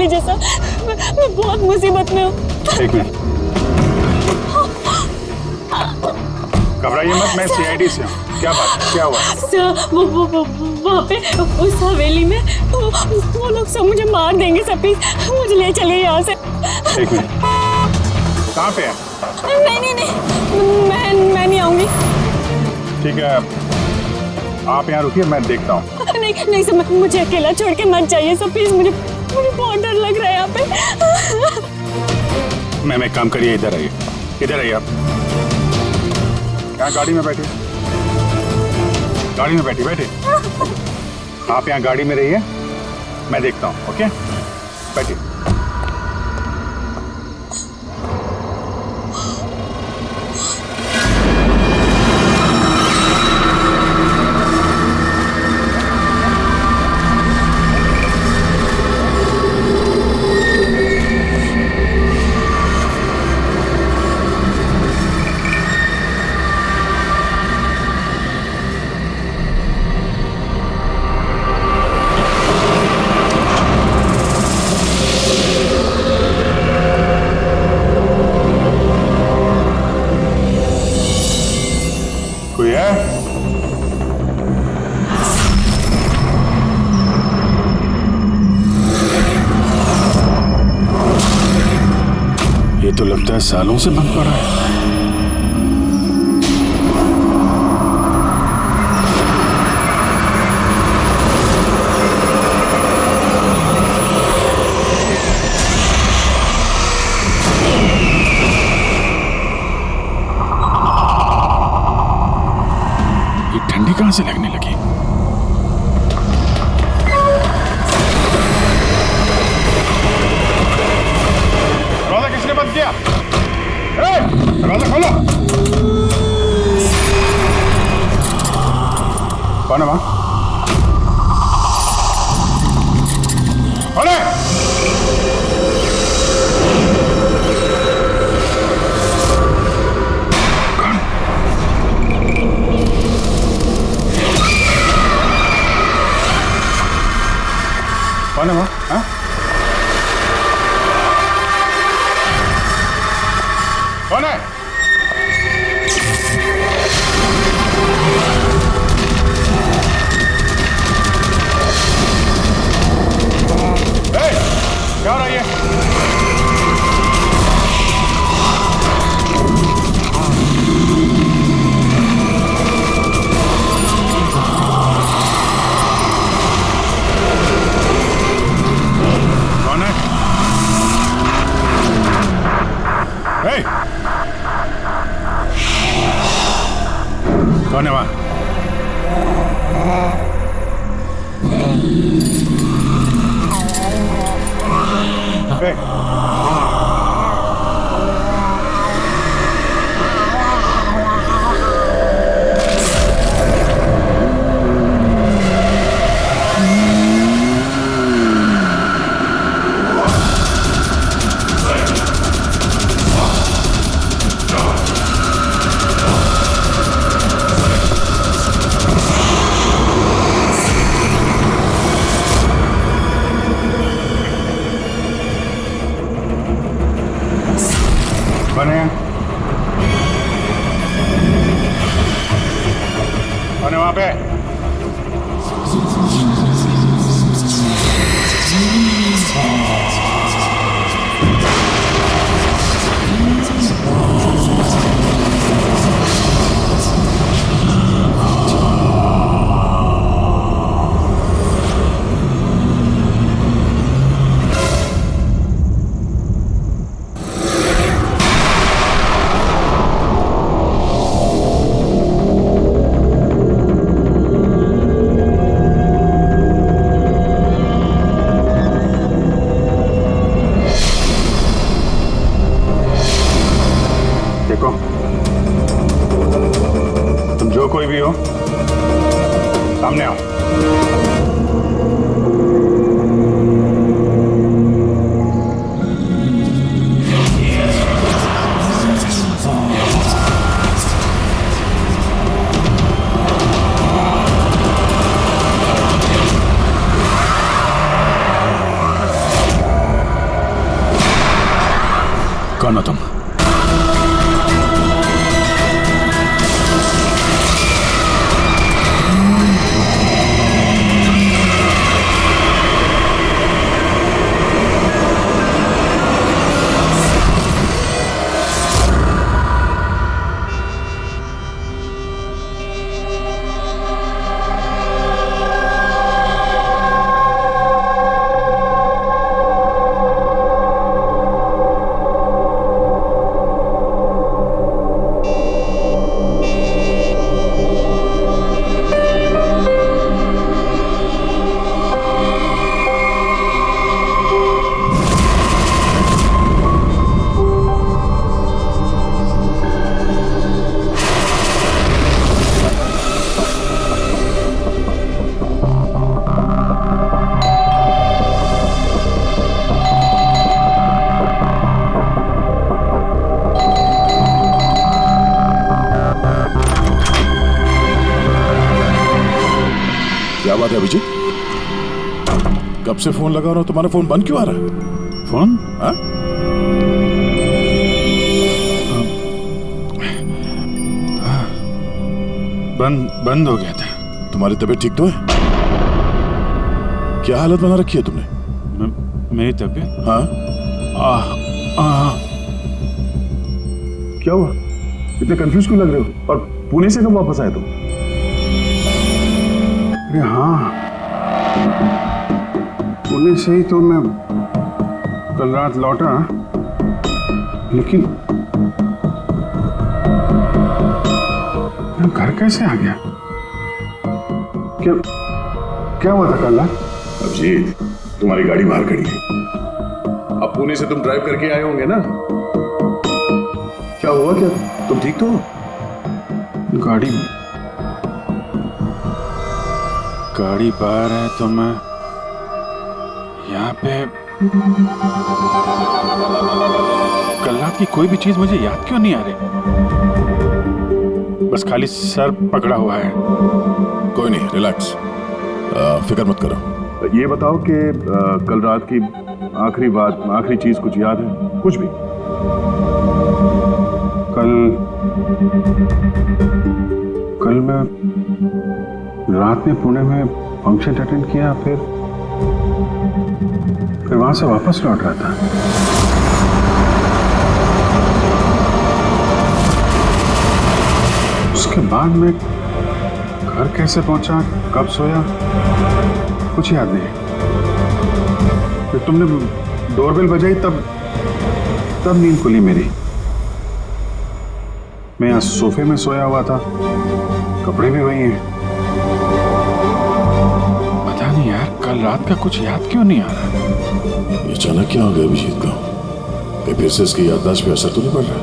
लीजिए सर, मैं बहुत मुसीबत में हूँ। एक मिनट, घबराइए मत, मैं सीआईडी से हूँ। क्या बात है, क्या हुआ? सर वो वहाँ पे उस हवेली में वो लोग सब मुझे मार देंगे सर, प्लीज मुझे ले चलिए यहाँ से। एक मिनट, कहाँ पे है? नहीं, मैं नहीं आऊंगी। ठीक है, आप यहाँ रुकिए, मैं देखता हूँ। नहीं सर, मुझे अकेला छोड़ के मत जाइए सर, प्लीज मुझे बहुत डर लग रहा है यहाँ पे। मैम एक काम करिए, इधर आइए, इधर आइए आप। यहाँ गाड़ी में बैठिए, गाड़ी में बैठिए। आप यहाँ गाड़ी में रहिए, मैं देखता हूँ। ओके, बैठिए। कोई है? ये तो लगता है सालों से बंद पड़ा है। ये ठंडी कहां से लगने लगी? दरवाजा किसने बंद किया? दरवाजा खोलो। कौन है वहां? खोले। कौन है वहां? हाँ? कौन है? क्या हो रहा है ये? कौन है? कौन है वहां? कौन है? कौन है वहां पे? देखो, तुम जो कोई भी हो, सामने आओ। ना तुम। क्या बात है अभिजीत? कब से फोन लगा रहा हूं, तुम्हारा फोन बंद क्यों आ रहा है? फोन? हाँ? बंद हो गया था। तुम्हारी तबीयत ठीक तो है? क्या हालत बना रखी है तुमने? मेरी तबीयत? हाँ? क्या हुआ? इतने कंफ्यूज क्यों लग रहे हो? और पुणे से कब वापस आए तुम? अरे हाँ, पुणे से ही तो मैं कल रात लौटा, लेकिन मैं घर कैसे आ गया? क्या हुआ था कल रात? अभिजीत, तुम्हारी गाड़ी बाहर खड़ी है। अब पुणे से तुम ड्राइव करके आए होंगे ना? क्या हुआ? क्या तुम ठीक तो हो? गाड़ी बाहर है तो मैं यहाँ पे। कल रात की कोई भी चीज मुझे याद क्यों नहीं आ रही? बस खाली सर पकड़ा हुआ है। कोई नहीं, रिलैक्स, फिक्र मत करो। ये बताओ कि कल रात की आखिरी बात, आखिरी चीज कुछ याद है? कुछ भी? कल मैं रात में पुणे में फंक्शन अटेंड किया, फिर वहां से वापस लौट रहा था। उसके बाद मैं घर कैसे पहुंचा, कब सोया, कुछ याद नहीं। फिर तुमने डोरबेल बजाई, तब नींद खुली मेरी। मैं यहाँ सोफे में सोया हुआ था, कपड़े भी वही हैं। पता नहीं यार, कल रात का कुछ याद क्यों नहीं आ रहा? ये अचानक क्या हो गया अभिजीत को? कहीं फिर से इसकी याददाश्त पे असर तो नहीं पड़ रहा?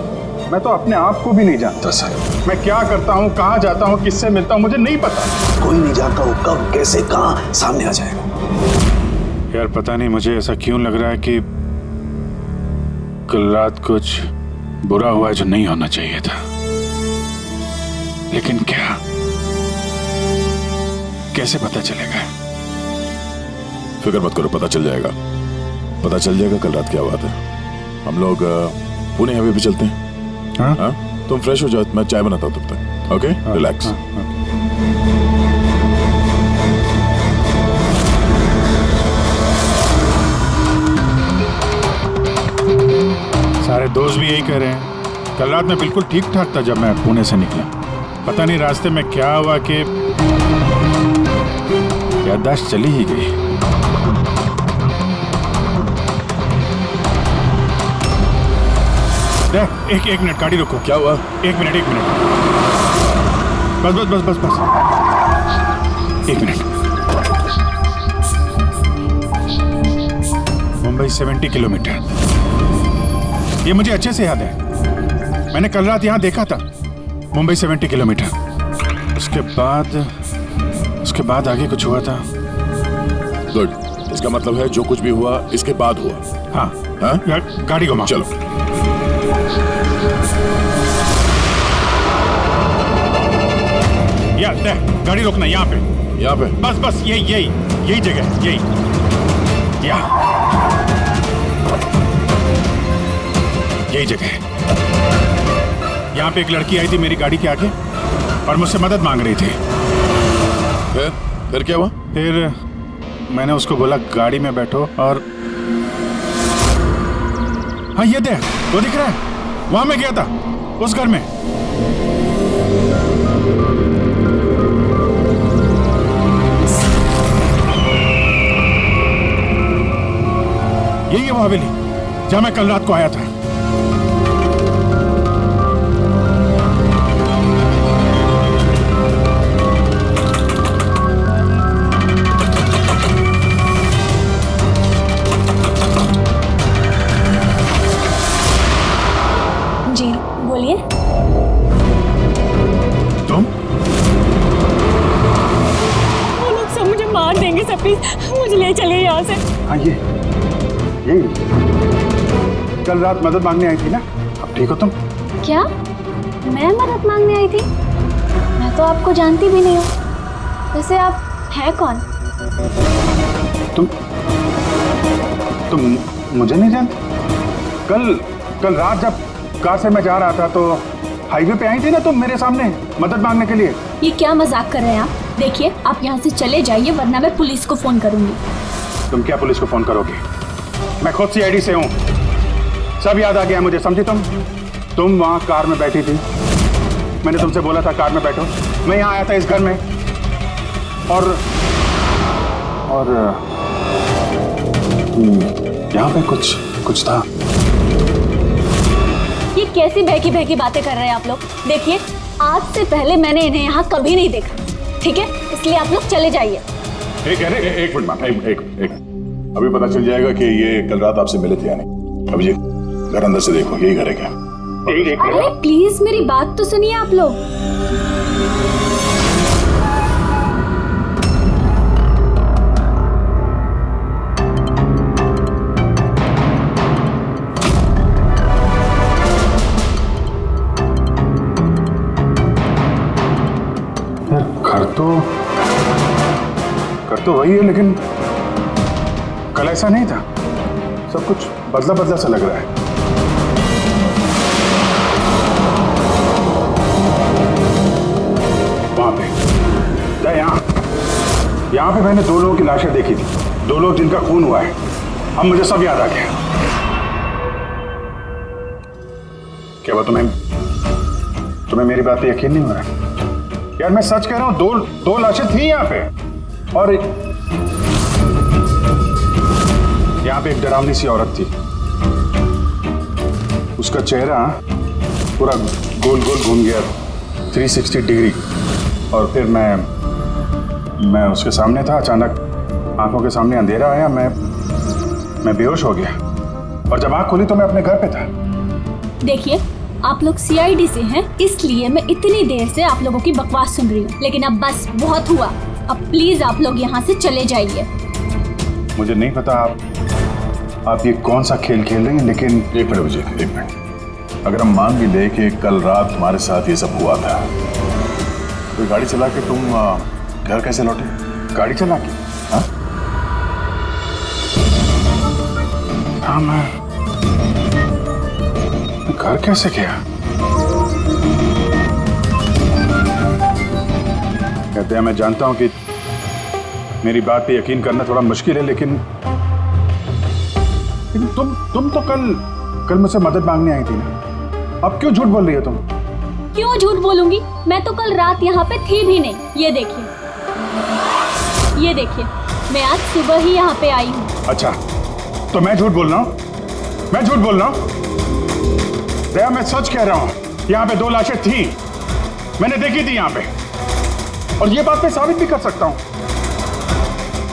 मैं तो अपने आप को भी नहीं जानता सर। मैं क्या करता हूँ, कहाँ जाता हूँ, किससे मिलता हूँ, मुझे नहीं पता। कोई नहीं जानता वो कब, कैसे, कहाँ सामने आ जाएगा। यार पता नहीं मुझे ऐसा क्यों लग रहा है कि कल रात कुछ बुरा हुआ है जो नहीं होना चाहिए था। लेकिन क्या, कैसे पता चलेगा? फिक्र मत करो, पता चल जाएगा। पता चल जाएगा कल रात क्या बात है। हम लोग पुणे हाईवे पे चलते हैं। हाँ? हाँ? तुम फ्रेश हो जाओ, मैं चाय बनाता हूँ तब तक। Okay, relax. सारे दोस्त भी यही कह रहे हैं। कल रात में बिल्कुल ठीक ठाक था जब मैं पुणे से निकला। पता नहीं रास्ते में क्या हुआ कि याददाश्त चली ही गई। एक मिनट, गाड़ी रोको। क्या हुआ? एक मिनट। बस। एक मिनट। मुंबई 70 किलोमीटर, ये मुझे अच्छे से याद है। मैंने कल रात यहाँ देखा था, मुंबई 70 किलोमीटर। उसके बाद आगे कुछ हुआ था। गुड, इसका मतलब है जो कुछ भी हुआ इसके बाद हुआ। हाँ? गाड़ी घुमाओ। चलो। गाड़ी रोकना यहाँ पे। बस यही जगह, यही जगह है। यहाँ पे एक लड़की आई थी मेरी गाड़ी के आगे और मुझसे मदद मांग रही थी। फिर क्या हुआ? फिर मैंने उसको बोला गाड़ी में बैठो और हाँ ये देख, वो दिख रहा है, वहां मैं गया था उस घर में। यही है वो हवेली जहां मैं कल रात को आया था। जी बोलिए। तुम? वो लोग सब मुझे मार देंगे सर, प्लीज मुझे ले चलिए यहाँ से। हाँ यही कल रात मदद मांगने आई थी ना, अब ठीक हो तुम? क्या मैं मदद मांगने आई थी? मैं तो आपको जानती भी नहीं हूँ। वैसे आप हैं कौन? तुम मुझे नहीं जानते? कल रात जब कार से मैं जा रहा था तो हाईवे पे आई थी ना तुम मेरे सामने मदद मांगने के लिए। ये क्या मजाक कर रहे हैं आप? देखिए आप यहाँ से चले जाइए वरना मैं पुलिस को फोन करूंगी। तुम क्या पुलिस को फोन करोगे? मैं खुद CID से हूँ, सब याद आ गया मुझे, समझी तुम वहाँ कार में बैठी थी, मैंने तुमसे बोला था कार में बैठो, मैं यहाँ आया था इस घर में और यहाँ पे कुछ था। ये कैसी बहकी बहकी बातें कर रहे हैं आप लोग? देखिए आज से पहले मैंने इन्हें यहाँ कभी नहीं देखा, ठीक है? इसलिए आप लोग चले जाइए। एक मिनट मैम, एक अभी पता चल जाएगा कि ये कल रात आपसे मिले थे या नहीं। अभी ये घर अंदर से देखो, यही घर है क्या? अरे प्लीज मेरी बात तो सुनिए आप लोग। घर तो वही है लेकिन कल ऐसा नहीं था, सब कुछ बदला बदला सा लग रहा है। वहां पे क्या, यहाँ पे मैंने 2 लोगों की लाशें देखी थी, 2 लोग जिनका खून हुआ है। अब मुझे सब याद आ गया। क्या हुआ तुम्हें मेरी बात पे यकीन नहीं हो रहा? यार मैं सच कह रहा हूं, 2 लाशें थी यहाँ पे और यहाँ पे एक डरावनी सी औरत थी, उसका चेहरा पूरा गोल गोल घूम गया 360 डिग्री और फिर मैं उसके सामने था, अचानक आंखों के सामने अंधेरा आया, मैं बेहोश हो गया और जब आंख खुली तो मैं अपने घर पे था। देखिए आप लोग CID से हैं इसलिए मैं इतनी देर से आप लोगों की बकवास सुन रही हूँ, लेकिन अब बस बहुत हुआ। अब प्लीज आप लोग यहाँ से चले जाइए। मुझे नहीं पता आप ये कौन सा खेल खेल रही हैं, लेकिन एक मिनट मुझे, एक मिनट। अगर हम मान भी ले कि कल रात तुम्हारे साथ ये सब हुआ था, तो गाड़ी चला के तुम घर कैसे लौटे? गाड़ी चला के? हाँ मैं घर कैसे गया? कहते हैं, मैं जानता हूं कि मेरी बात पे यकीन करना थोड़ा मुश्किल है, लेकिन तुम तो कल मुझसे मदद मांगने आई थी ना, अब क्यों झूठ बोल रही हो तुम? क्यों झूठ बोलूंगी? मैं तो कल रात यहाँ पे थी भी नहीं। ये देखिए मैं आज सुबह ही यहाँ पे आई हूँ। अच्छा तो मैं झूठ बोल रहा हूँ? मैं झूठ बोल रहा हूँ? दया मैं सच कह रहा हूँ, यहाँ पे 2 लाशें थी, मैंने देखी थी यहाँ पे, और ये बात मैं साबित भी कर सकता हूँ।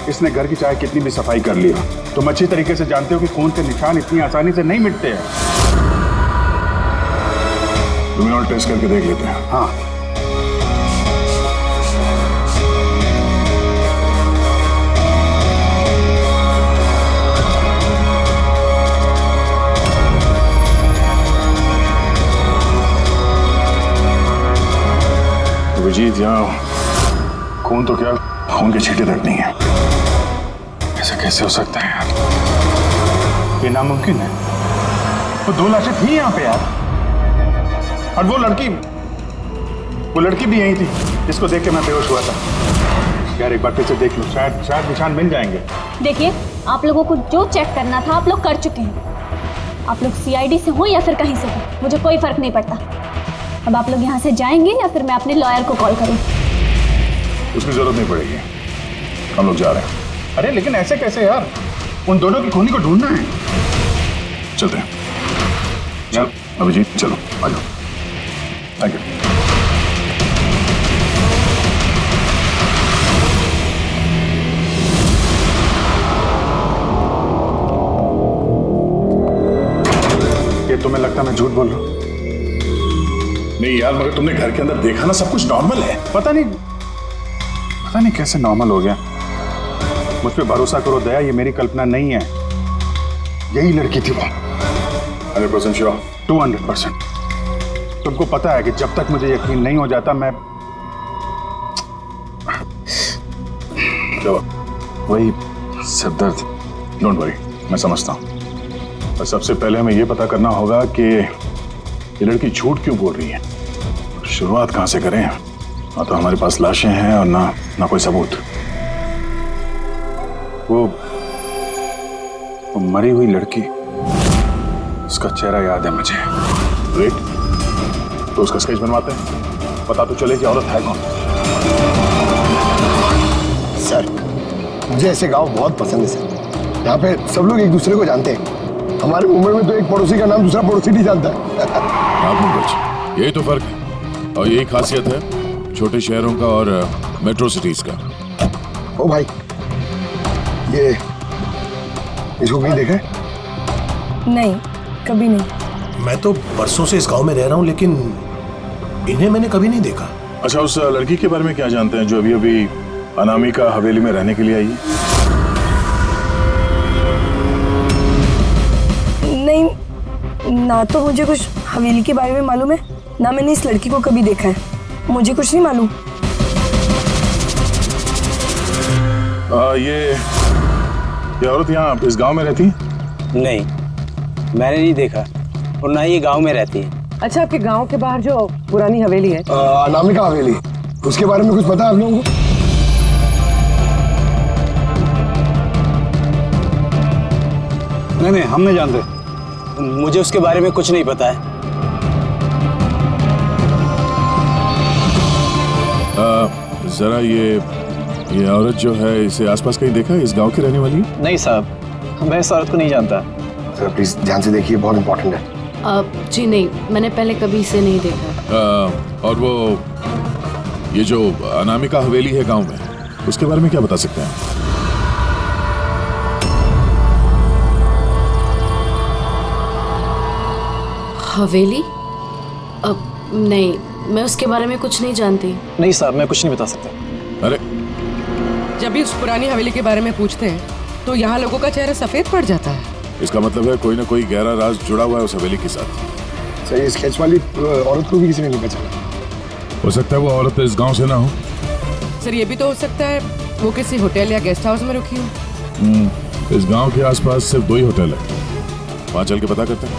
इसने घर की चाहे कितनी भी सफाई कर ली हो, तुम अच्छी तरीके से जानते हो कि खून के निशान इतनी आसानी से नहीं मिटते हैं। क्रिमिनल टेस्ट करके देख लेते हैं। हाँ विजीत, यहाँ खून तो क्या, खून के छींटे तक नहीं है। ऐसा कैसे हो सकता है यार? ये नामुमकिन है। तो 2 लाशें थी यहाँ पे यार, और वो लड़की भी यही थी जिसको देख के मैं बेहोश हुआ था। यार एक बार फिर से देख लो, शायद निशान मिल जाएंगे। देखिए, आप लोगों को जो चेक करना था आप लोग कर चुके हैं। आप लोग सीआईडी से हो या फिर कहीं से हो, मुझे कोई फर्क नहीं पड़ता। अब आप लोग यहाँ से जाएंगे या फिर मैं अपने लॉयर को कॉल करूँ? उसकी जरूरत नहीं पड़ेगी, हम लोग जा रहे हैं। अरे लेकिन ऐसे कैसे यार, उन दोनों की खूनी को ढूंढना है। चलते हैं। चल अभिजीत, चलो आ जाओ। Thank you. ये तुम्हें लगता है मैं झूठ बोल रहा हूँ? नहीं यार, मगर तुमने घर के अंदर देखा ना, सब कुछ नॉर्मल है। पता नहीं कैसे नॉर्मल हो गया। मुझ पे भरोसा करो दया, ये मेरी कल्पना नहीं है, यही लड़की थी वो। 100% श्योर? 200%। तुमको पता है कि जब तक मुझे यकीन नहीं हो जाता मैं वही सिरदर्द। डोंट वरी, मैं समझता हूँ। और सबसे पहले हमें यह पता करना होगा कि ये लड़की झूठ क्यों बोल रही है। शुरुआत कहाँ से करें? ना तो हमारे पास लाशें हैं और ना कोई सबूत। वो मरी हुई लड़की, उसका चेहरा याद है मुझे। ग्रेट, तो उसका स्केच बनवाते हैं, पता तो चले कि औरत है कौन। सर, मुझे ऐसे गांव बहुत पसंद है सर। यहाँ पे सब लोग एक दूसरे को जानते हैं। हमारे मुंबई में तो एक पड़ोसी का नाम दूसरा पड़ोसी नहीं जानता है। हाँ पंकज, यही तो फर्क है और यही खासियत है छोटे शहरों का और मेट्रो सिटीज का। ओ भाई, ये इसको कहीं देखा है? नहीं, कभी नहीं। मैं तो बरसों से इस गांव में रह रहा हूँ, लेकिन इन्हें मैंने कभी नहीं देखा। अच्छा, उस लड़की के बारे में क्या जानते हैं जो अभी अभी अनामिका हवेली में रहने के लिए आई है? नहीं, ना तो मुझे कुछ हवेली के बारे में मालूम है, ना मैंने इस लड़की को कभी देखा है। मुझे कुछ नहीं मालूम। ये औरत यहाँ इस गांव में रहती है? नहीं, मैंने नहीं देखा और ना ही ये गांव में रहती है। अच्छा, आपके गांव के बाहर जो पुरानी हवेली है, अनामिका हवेली, उसके बारे में कुछ पता है आप लोगों को? नहीं, हम नहीं जानते। मुझे उसके बारे में कुछ नहीं पता है। जरा ये औरत जो है, इसे आसपास कहीं देखा है? इस गांव की रहने वाली है? नहीं साहब, मैं इस औरत को नहीं जानता। सर प्लीज ध्यान से देखिए, बहुत इंपॉर्टेंट है। जी नहीं, मैंने पहले कभी इसे नहीं देखा। और वो ये जो अनामिका हवेली है गांव में, उसके बारे में क्या बता सकते हैं? हवेली? नहीं, मैं उसके बारे में कुछ नहीं जानती। नहीं साहब, मैं कुछ नहीं बता सकता। अरे, जब भी उस पुरानी हवेली के बारे में पूछते हैं तो यहाँ लोगों का चेहरा सफेद पड़ जाता है। इसका मतलब है कोई ना कोई गहरा राज जुड़ा हुआ है उस हवेली के साथ। सर, ये स्केच वाली औरत को भी किसी ने नहीं पहचाना। हो सकता है वो औरत इस गांव से ना हो। सर, ये भी तो हो सकता है वो किसी होटल या गेस्ट हाउस में रुकी हो। इस गांव के आसपास सिर्फ 2 ही होटल है, वहां चल के पता करते हैं।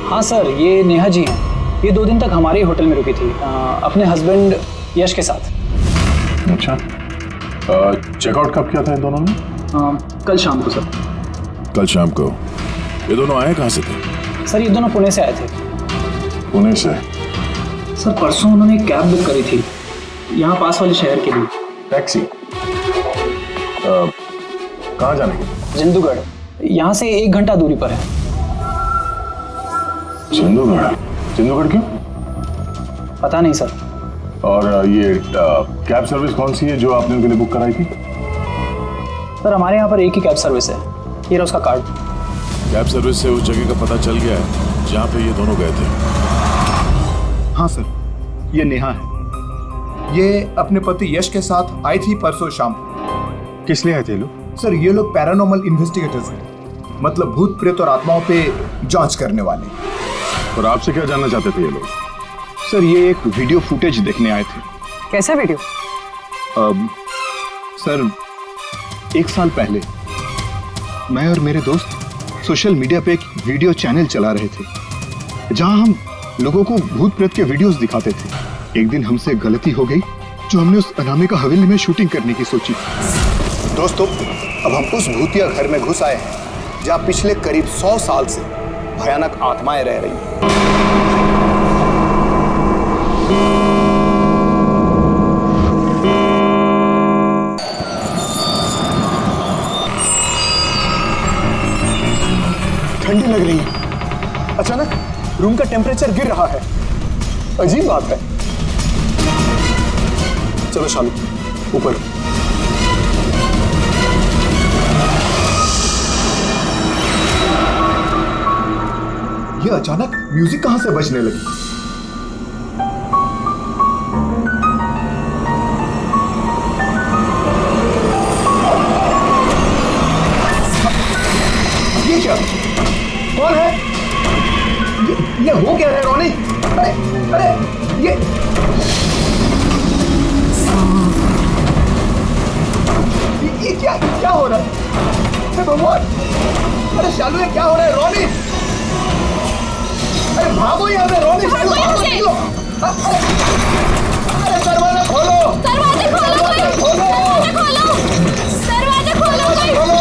हाँ सर, ये नेहा जी हैं। ये 2 दिन तक हमारे ही होटल में रुकी थी, अपने हस्बैंड यश के साथ। अच्छा, चेकआउट कब किया था इन दोनों ने? कल शाम को सर। कल शाम को? ये दोनों आए कहाँ से थे? सर, ये दोनों पुणे से आए थे। पुणे से? सर, परसों उन्होंने कैब बुक करी थी यहाँ पास वाले शहर के लिए। टैक्सी? कहाँ जाने की? जिंदूगढ़, यहाँ से 1 घंटा दूरी पर है। जिंदूगढ़ क्यों? पता नहीं सर। और ये कैब सर्विस कौन सी है जो आपने उनके लिए बुक कराई थी? सर, हमारे यहाँ पर एक ही कैब सर्विस है। ये रहा उसका कार्ड। कैब सर्विस से उस जगह का पता चल गया है जहाँ पे ये दोनों गए थे। हाँ सर, ये नेहा है। ये अपने पति यश के साथ आई थी परसों शाम। किस लिए आए थे लोग? सर, ये लोग पैरानॉर्मल इन्वेस्टिगेटर्स हैं, मतलब भूत प्रेत और आत्माओं पे जांच करने वाले। और आपसे क्या जानना चाहते थे ये लोग? सर ये एक वीडियो फुटेज देखने आए थे। कैसा वीडियो? सर 1 साल पहले मैं और मेरे दोस्त सोशल मीडिया पे एक वीडियो चैनल चला रहे थे जहां हम लोगों को भूत प्रेत के वीडियोस दिखाते थे। एक दिन हमसे गलती हो गई जो हमने उस अनामिका हवेली में शूटिंग करने की सोची। दोस्तों अब हम उस भूतिया घर में घुस आए हैं जहां पिछले करीब 100 साल से भयानक आत्माएं रह रही हैं। ठंडी लग रही है। अचानक रूम का टेम्परेचर गिर रहा है। अजीब बात है। चलो शालू ऊपर। ये अचानक म्यूजिक कहां से बजने लगी? ये क्या? कौन है? ये हो क्या है रोनी? अरे ये क्या हो रहा है? हे भगवान! अरे शालू ये क्या हो रहा है? रोनी अरे भागो यहाँ से! रोनी शालू भागो! निकलो! अरे दरवाजा खोलो! दरवाजे खोलो! दरवाजे खोलो! दरवाजे खोलो!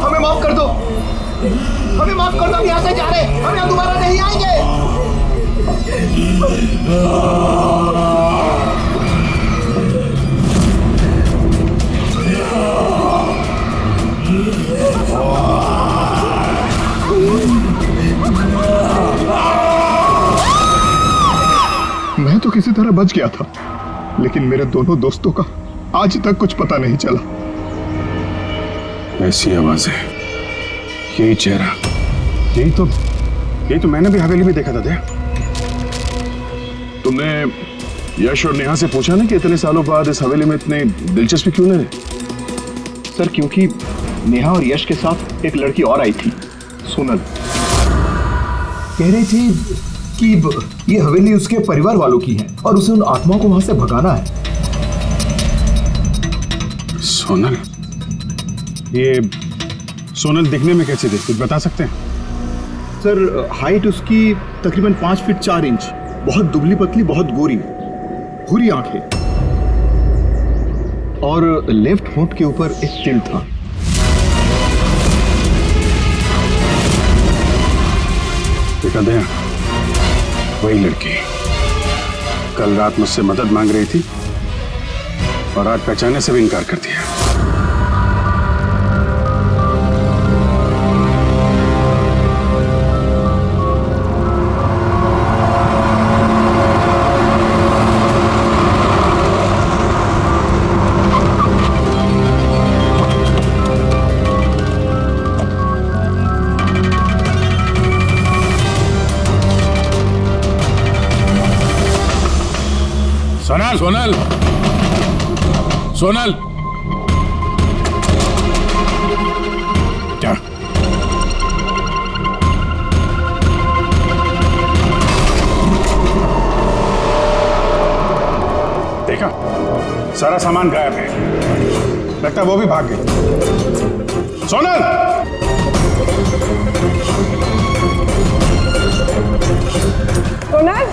हमें माफ कर दो! हमें माफ कर दो! हम यहाँ से जा रहे हैं। हम यहाँ दोबारा नहीं आएंगे। मैं तो किसी तरह बच गया था, लेकिन मेरे दोनों दोस्तों का आज तक कुछ पता नहीं चला। ऐसी आवाजें, यही चेहरा, यही तो मैंने भी हवेली में देखा था। दया, तुमने यश और नेहा से पूछा ना कि इतने सालों बाद इस हवेली में इतने दिलचस्पी क्यों ले रहे? सर क्योंकि नेहा और यश के साथ एक लड़की और आई थी, सोनल। कह रही थी कि ये हवेली उसके परिवार वालों की है और उसे उन आत्माओं को वहां से भगाना है। सोनल? ये सोनल दिखने में कैसी थी, कुछ बता सकते हैं? सर हाइट उसकी तकरीबन 5 फीट 4 इंच, बहुत दुबली पतली, बहुत गोरी, भूरी आंखें और लेफ्ट होंठ के ऊपर एक तिल था। देखा दया, वही लड़की कल रात मुझसे मदद मांग रही थी और आज पहचानने से भी इनकार कर दिया। सोनल! सोनल! सोनल! क्या? देखा, सारा सामान गायब है। लगता है वो भी भाग गई। सोनल! सोनल!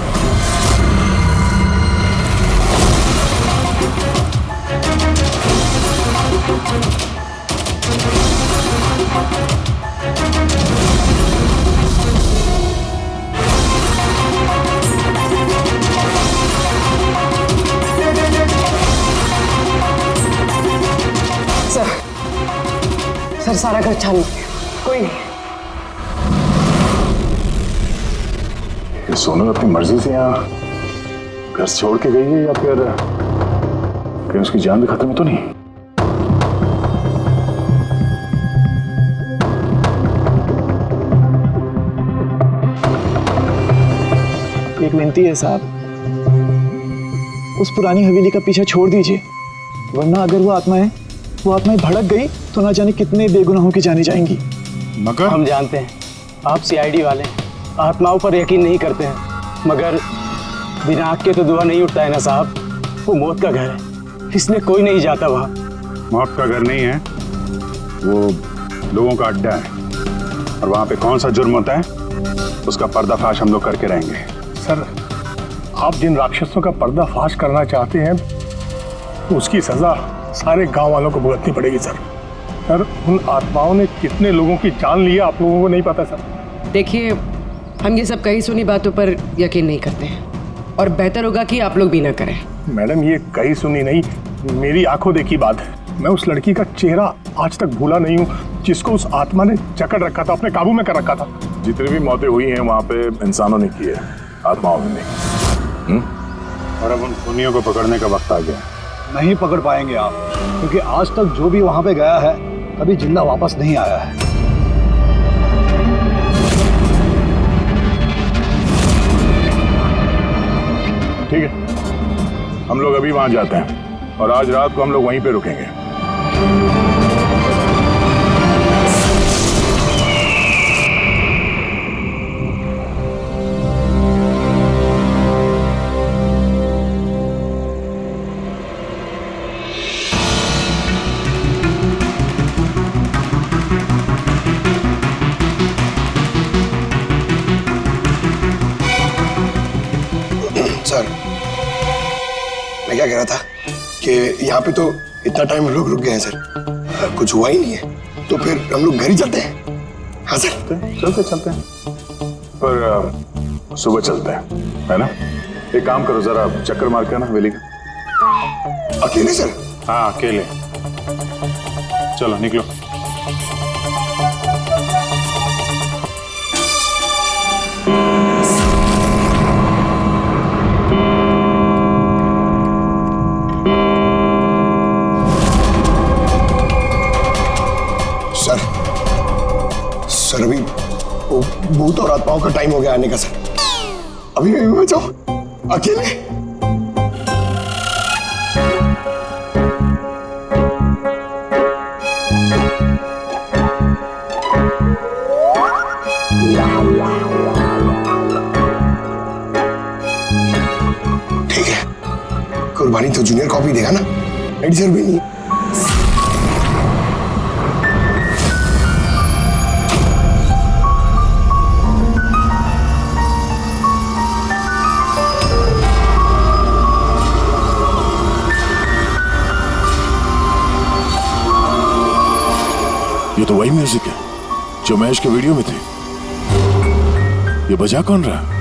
सर सारा घर छान लिया, कोई नहीं। सोनल अपनी मर्जी से यहाँ घर से छोड़ के गई है या फिर कहीं उसकी जान भी खत्म तो नहीं? एक विनती है साहब, उस पुरानी हवेली का पीछा छोड़ दीजिए, वरना अगर वो आत्माएं भड़क गई तो ना जाने कितने बेगुनाहों की जानी जाएंगी। मगर हम जानते हैं आप सीआईडी वाले हैं, आत्माओं पर यकीन नहीं करते हैं, मगर बिना आग के तो धुआं नहीं उठता है ना साहब। वो मौत का घर है, इसलिए कोई नहीं जाता वहाँ। मौत का घर नहीं है, वो लोगों का अड्डा है, और वहाँ पे कौन सा जुर्म होता है उसका पर्दाफाश हम लोग करके रहेंगे। सर, आप जिन राक्षसों का पर्दाफाश करना चाहते हैं उसकी सजा सारे गांव वालों को भुगतनी पड़ेगी सर। सर, उन आत्माओं ने कितने लोगों की जान ली है आप लोगों को नहीं पता सर। देखिए, हम ये सब कही सुनी बातों पर यकीन नहीं करते हैं, और बेहतर होगा कि आप लोग भी ना करें। मैडम, ये कही सुनी नहीं, मेरी आंखों देखी बात है। मैं उस लड़की का चेहरा आज तक भूला नहीं हूँ जिसको उस आत्मा ने जकड़ रखा था, अपने काबू में कर रखा था। जितनी भी मौतें हुई हैं वहां पे इंसानों ने की है, आत्माओं ने नहीं। और अब उन खूनियों को पकड़ने का वक्त आ गया। नहीं पकड़ पाएंगे आप, क्योंकि आज तक जो भी वहां पे गया है कभी जिंदा वापस नहीं आया है। ठीक है, हम लोग अभी वहां जाते हैं और आज रात को हम लोग वहीं पे रुकेंगे। सर, मैं क्या कह रहा था कि यहाँ पे तो इतना टाइम लोग रुक गए हैं सर, कुछ हुआ ही नहीं है, तो फिर हम लोग घर ही चलते हैं। हाँ सर, चलते हैं, पर सुबह चलते हैं, है ना? एक काम करो, जरा चक्कर मार के ना हवेली का। अकेले सर? हाँ, अकेले। चलो निकलो। सर, अभी वो भूत और आत्माओं का टाइम हो गया आने का सर। अभी मैं जाऊं अकेले? ठीक है, कुर्बानी तो जूनियर कॉपी देगा ना, एडिटर भी नहीं। ये तो वही म्यूजिक है जो महेश के वीडियो में थे। ये बजा कौन रहा?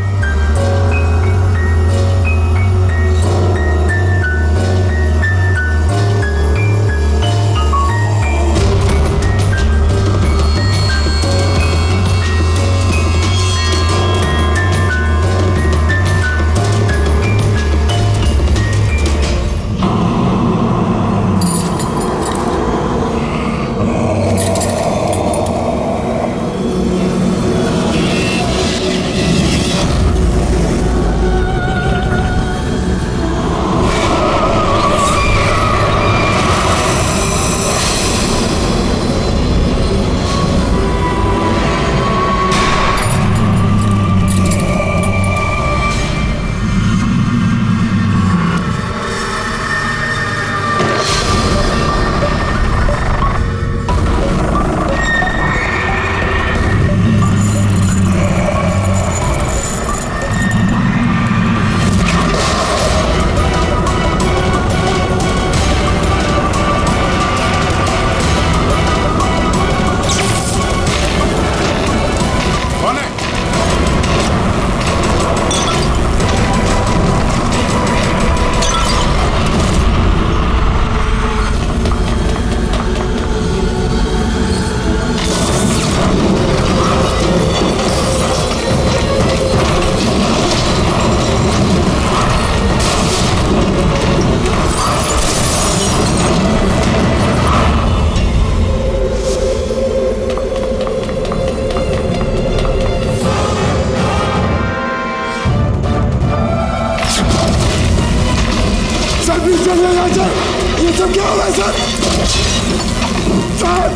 सर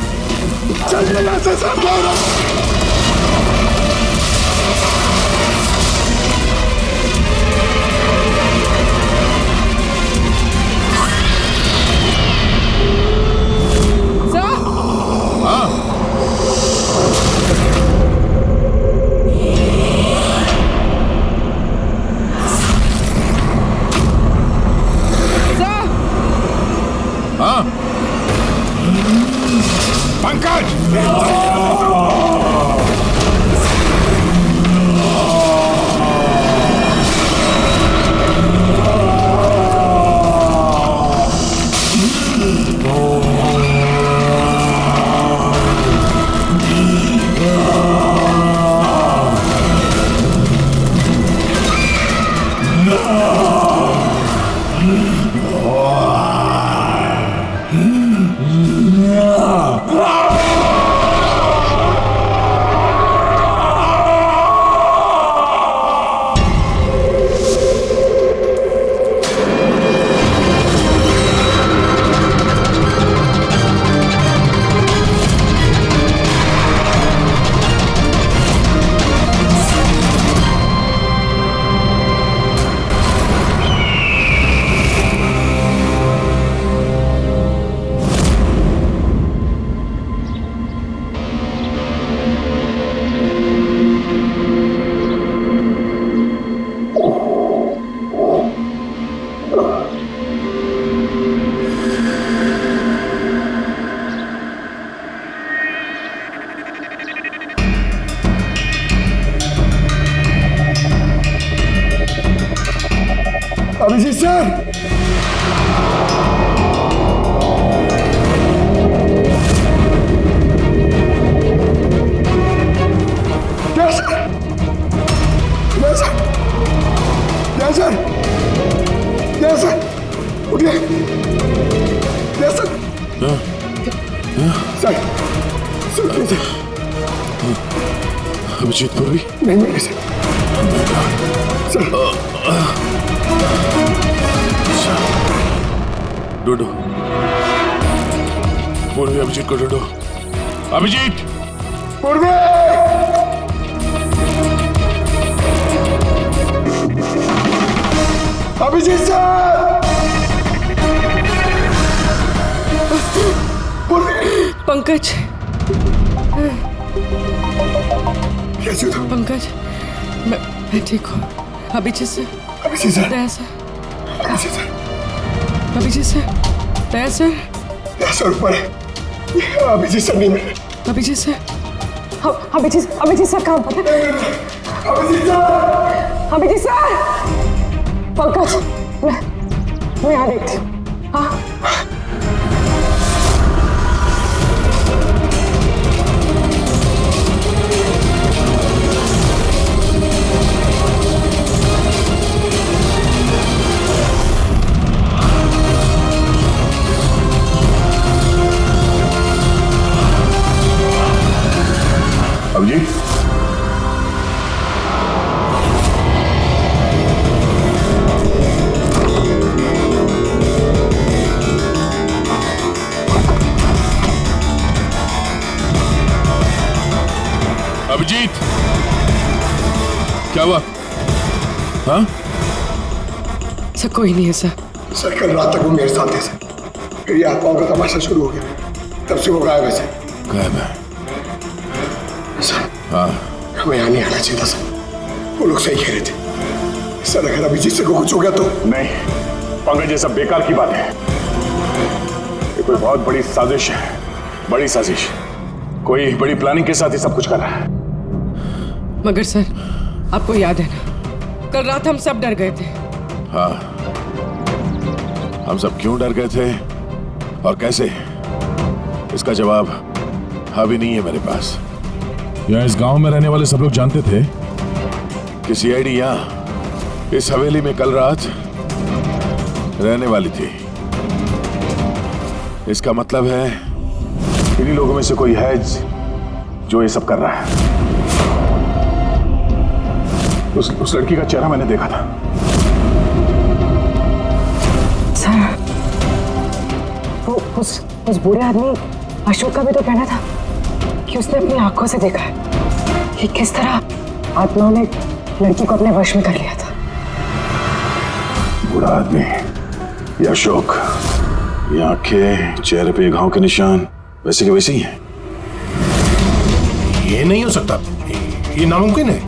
चलिए यहाँ से सर। अभिजीत सर, उठिए। सर अभिजीत पूर्वी नहीं मेरे से सर। ढूंढो पूर्वी, अभिजीत को ढूंढो। अभिजीत पूर्वी, अभिजीत सर, पूर्वी। पंकज, कैसे हो? पंकज, मैं ठीक हूँ। Abhijeet sir, Abhijit sir, Daya sir, Abhijit sir, Abhijit sir, Daya sir, Daya sir ऊपर है। अभिजीत सर नहीं मिले। अभिजीत सर, अभिजीत सर कहाँ पर है? अभिजीत सर, अभिजीत सर, पंकज, मैं यहाँ देखती हूँ। हाँ, अभिजीत, अभिजीत, क्या हुआ? हाँ सर कोई नहीं है सर। सर कल रात तक वो मेरे साथ थे सर, फिर ये आत्माओं का तमाशा शुरू हो गया, तब से वो गायब है सर। गायब है? सर हाँ, हमें यहाँ नहीं आना चाहिए था सर, वो लोग सही कह रहे थे। सर अगर अभिजीत से को कुछ हो गया तो? नहीं पंकज, ये सब बेकार की बात है। ये कोई बहुत बड़ी साजिश है, बड़ी साजिश। कोई बड़ी प्लानिंग के साथ ही सब कुछ कर रहा है। मगर सर आपको याद है ना, कल रात हम सब डर गए थे। हाँ, हम सब क्यों डर गए थे और कैसे, इसका जवाब अभी नहीं है मेरे पास। क्या इस गांव में रहने वाले सब लोग जानते थे कि सीआईडी यहाँ इस हवेली में कल रात रहने वाली थी? इसका मतलब है इन्हीं लोगों में से कोई है जो ये सब कर रहा है। उस लड़की का चेहरा मैंने देखा था। सर वो उस उस बूढ़े आदमी अशोक का भी तो कहना था कि उसने अपनी आंखों से देखा है कि किस तरह आत्माओं ने लड़की को अपने वश में कर लिया था। बूढ़ा आदमी, ये अशोक, ये आंखें, चेहरे पे घाव के निशान वैसे के वैसे ही हैं। ये नहीं हो सकता, ये नामुमकिन है।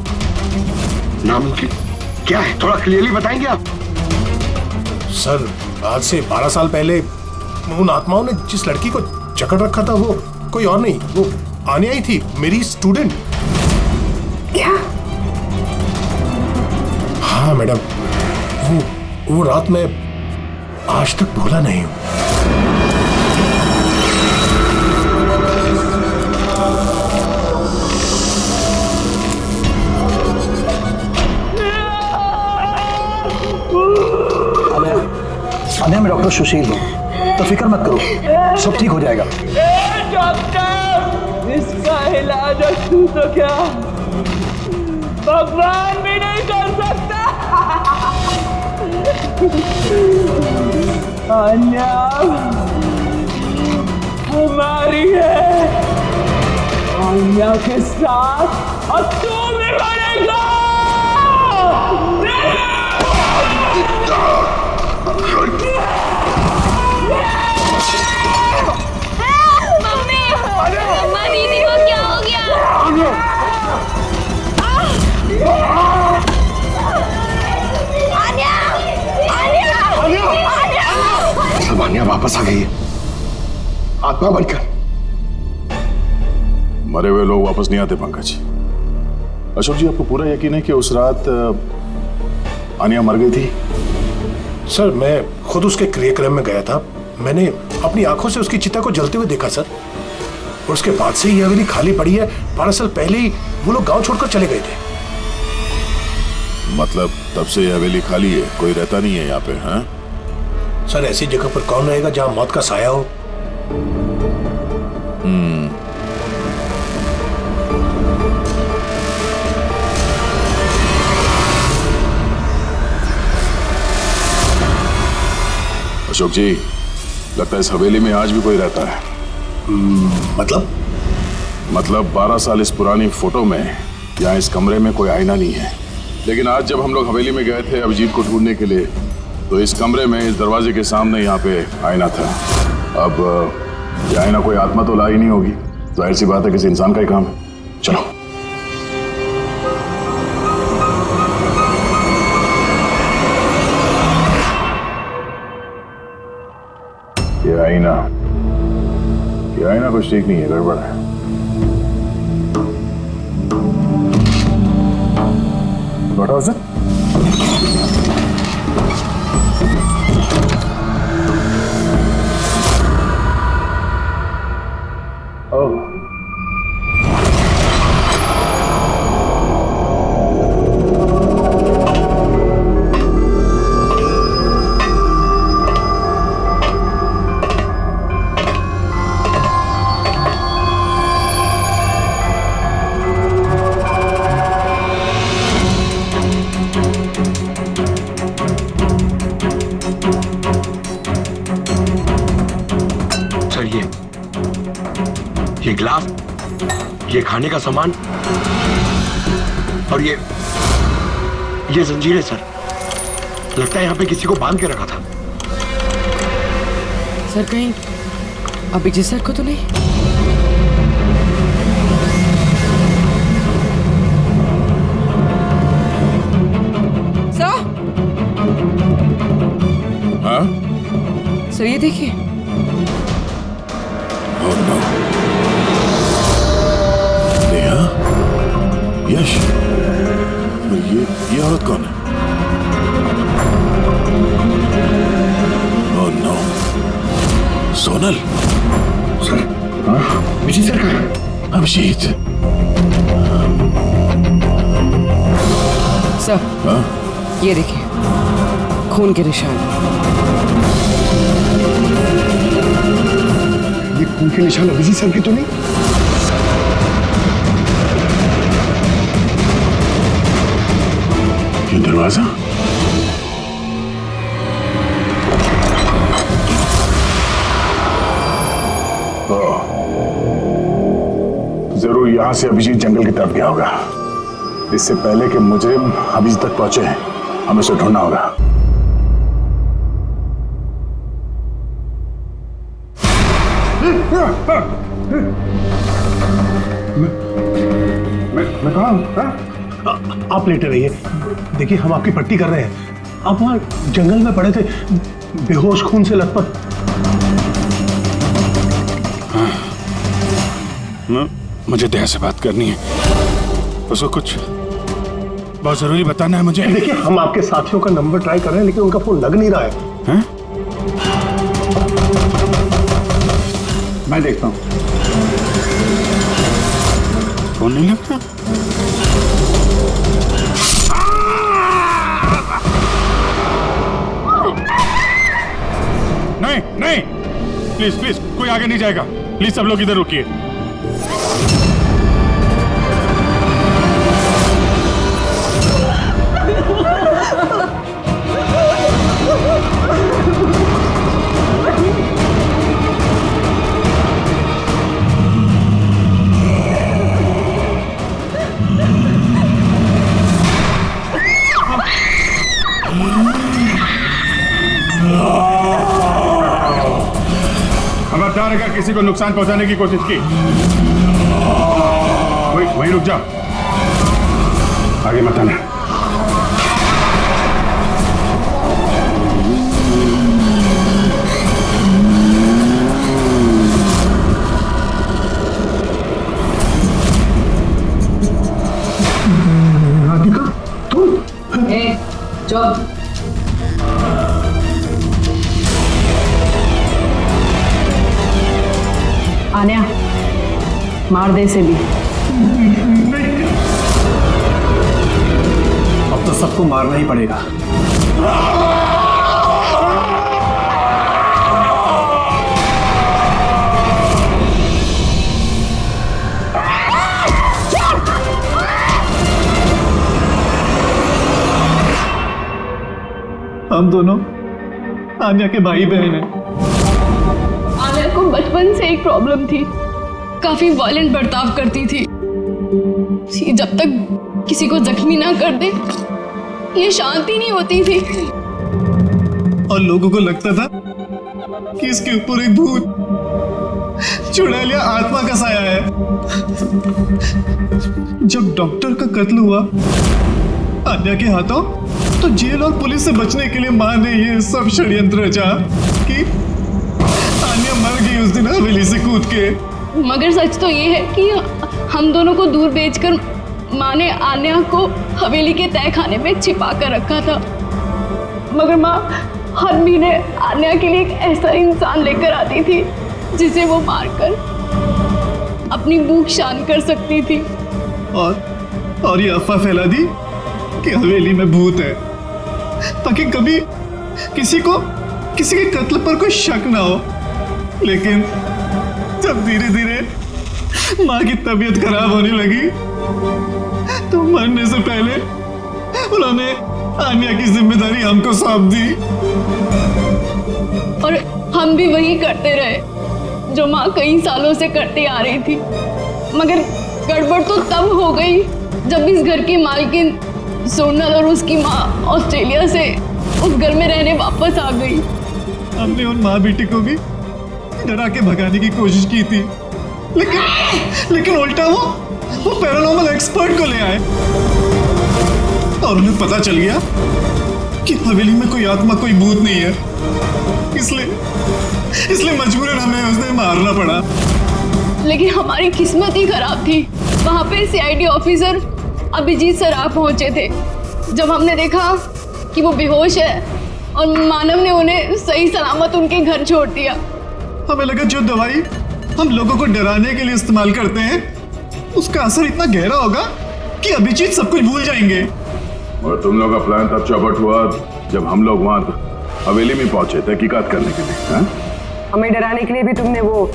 नामुमकिन क्या है, थोड़ा क्लियरली बताएंगे आप? सर, आज से 12 साल पहले उन आत्माओं ने जिस लड़की को जकड़ रखा था वो कोई और नहीं, वो आने आई थी, मेरी स्टूडेंट। क्या? हाँ मैडम, वो रात मैं आज तक भूला नहीं हूं। अनया, मैं डॉक्टर सुशील हूँ, तो फिक्र मत करो, सब ठीक हो जाएगा। डॉक्टर, इसका इलाज तू तो क्या भगवान भी नहीं कर सकता। अन्या हमारी है, अन्या के साथ और तू भी मरेगा। मम्मी दीदी को क्या हो गया? सब आन्या वापस आ गई है, आत्मा बनकर। मरे हुए लोग वापस नहीं आते पंकज। अशोक जी, आपको पूरा यकीन है कि उस रात आन्या मर गई थी? सर, मैं खुद उसके क्रियाक्रम में गया था, मैंने अपनी आंखों से उसकी चिता को जलते हुए देखा सर। और उसके बाद से ही यह हवेली खाली पड़ी है। 12 साल पहले ही वो लोग गांव छोड़कर चले गए थे। मतलब तब से यह हवेली खाली है, कोई रहता नहीं है यहाँ पे? हाँ सर, ऐसी जगह पर कौन रहेगा जहां मौत का साया हो? अशोक जी, लगता है इस हवेली में आज भी कोई रहता है। मतलब 12 साल इस पुरानी फोटो में यहाँ इस कमरे में कोई आईना नहीं है, लेकिन आज जब हम लोग हवेली में गए थे अभिजीत को ढूंढने के लिए, तो इस कमरे में इस दरवाजे के सामने यहाँ पे आईना था। अब ये आईना कोई आत्मा तो लाई नहीं होगी, जाहिर सी बात है किसी इंसान का ही काम है। चलो। ये आईना कुछ ठीक नहीं है, गड़बड़ है। What was it? Oh. ये गिलास, ये खाने का सामान और ये जंजीरें सर, लगता है यहाँ पे किसी को बांध के रखा था। सर, कहीं अभिजीत सर को तो नहीं? सर? हाँ? सर, ये देखिए। Oh no. नेहा, यश, ये औरत कौन है? Oh no. Sonal. Sir, Abhijit sir कहाँ है? अभिजीत। सर, हाँ? ये देखिए, खून के निशान। ये खून के निशान अभिजीत सर के तो नहीं? ये दरवाजा? जरूर यहाँ से अभिजीत जंगल की तरफ गया होगा। इससे पहले कि मुजरिम अभिजीत तक पहुंचे, हमें उसे ढूंढना होगा। मैं कहाँ हूँ? आप लेटे रहिए, देखिए हम आपकी पट्टी कर रहे हैं। आप वहाँ जंगल में पड़े थे, बेहोश, खून से लथपथ। मुझे दया से बात करनी है, उसको कुछ बहुत जरूरी बताना है मुझे। देखिए हम आपके साथियों का नंबर ट्राई कर रहे हैं, लेकिन उनका फोन लग नहीं रहा है। हैं? मैं देखता हूँ। फोन नहीं लगता? नहीं नहीं, प्लीज प्लीज, कोई आगे नहीं जाएगा। प्लीज सब लोग इधर रुकिए। खबरदार अगर किसी को नुकसान पहुंचाने की कोशिश की, वहीं रुक जाओ, आगे मत आना। राधिका, तुम? चुप। आन्या, मार दे इसे भी। अब तो सबको मारना ही पड़ेगा। हम दोनों आन्या के भाई बहन हैं। आन्या को बचपन से एक प्रॉब्लम थी, काफी वायलेंट बर्ताव करती थी। जब तक किसी को जख्मी ना कर दे, ये शांति नहीं होती थी। और लोगों को लगता था कि इसके ऊपर एक भूत चुड़ैलिया आत्मा का साया है। जब डॉक्टर का कत्ल हुआ आन्या के हाथों, तो जेल और पुलिस से बचने के लिए माँ ने ये सब षड्यंत्र रचा कि आन्या मर गई उस दिन हवेली से कूद के। मगर सच तो ये है कि हम दोनों को दूर भेजकर माँ ने आन्या को हवेली के तय खाने में छिपा कर रखा था। मगर माँ हर महीने आन्या के लिए एक ऐसा इंसान लेकर आती थी जिसे वो मारकर अपनी भूख शांत कर सकती थी। और ये अफवाह फैला दी कि हवेली में भूत है, ताकि कभी किसी के कत्ल पर कोई शक ना हो। लेकिन जब धीरे धीरे माँ की तबीयत खराब होने लगी, तो मरने से पहले उन्होंने आन्या की जिम्मेदारी हमको सौंप दी। और हम भी वही करते रहे जो माँ कई सालों से करती आ रही थी। मगर गड़बड़ तो तब हो गई जब इस घर की मालकिन सोनल और उसकी माँ ऑस्ट्रेलिया से उस घर में रहने वापस आ गई। हमने उन माँ बेटी को भी डरा के भगाने की कोशिश की थी, लेकिन उल्टा वो पैरानॉर्मल एक्सपर्ट को ले आए और उन्हें पता चल गया कि हवेली में कोई आत्मा, कोई भूत नहीं है। इसलिए मजबूरन हमें उसने मारना पड़ा। लेकिन हमारी किस्मत ही खराब थी। वहाँ पे सीआईडी ऑफिसर अभिजीत सर आ पहुंचे थे। जब हमने देखा कि वो बेहोश है और मानव ने उन्हें सही सलामत उनके घर छोड़ दिया, हमें लगा जो दवाई हम लोगों को डराने के लिए इस्तेमाल करते हैं, उसका असर इतना गहरा होगा कि अभिजीत सब कुछ भूल जाएंगे। और तुम लोग का प्लान तब चौपट हुआ जब हम लोग वहाँ हवेली में पहुंचे तहकीकात करने के लिए। हाँ? हमें डराने के लिए भी तुमने वो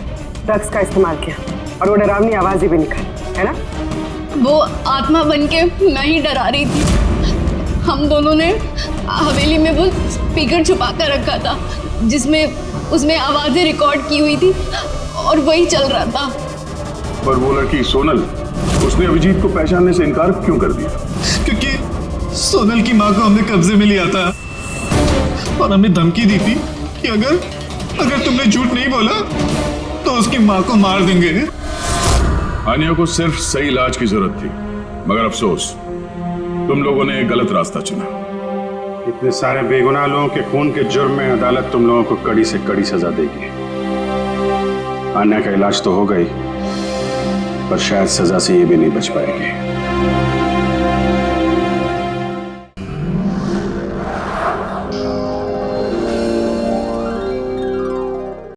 ड्रग्स का इस्तेमाल किया और वो डरावनी आवाजें भी निकाली, है ना? वो आत्मा बनके मैं ही डरा रही थी। हम दोनों ने हवेली में वो स्पीकर छुपा कर रखा था उसमें आवाजें रिकॉर्ड की हुई थी और वही चल रहा था। पर वो लड़की सोनल, उसने अभिजीत को पहचानने से इनकार क्यों कर दिया? क्योंकि सोनल की माँ को हमने कब्जे में लिया था और हमें धमकी दी थी कि अगर तुमने झूठ नहीं बोला तो उसकी माँ को मार देंगे। आनिया को सिर्फ सही इलाज की जरूरत थी, मगर अफसोस तुम लोगों ने गलत रास्ता चुना। इतने सारे बेगुनाह लोगों के खून के जुर्म में अदालत तुम लोगों को कड़ी से कड़ी सजा देगी। आन्या का इलाज तो हो गई, पर शायद सजा से ये भी नहीं बच पाएगी।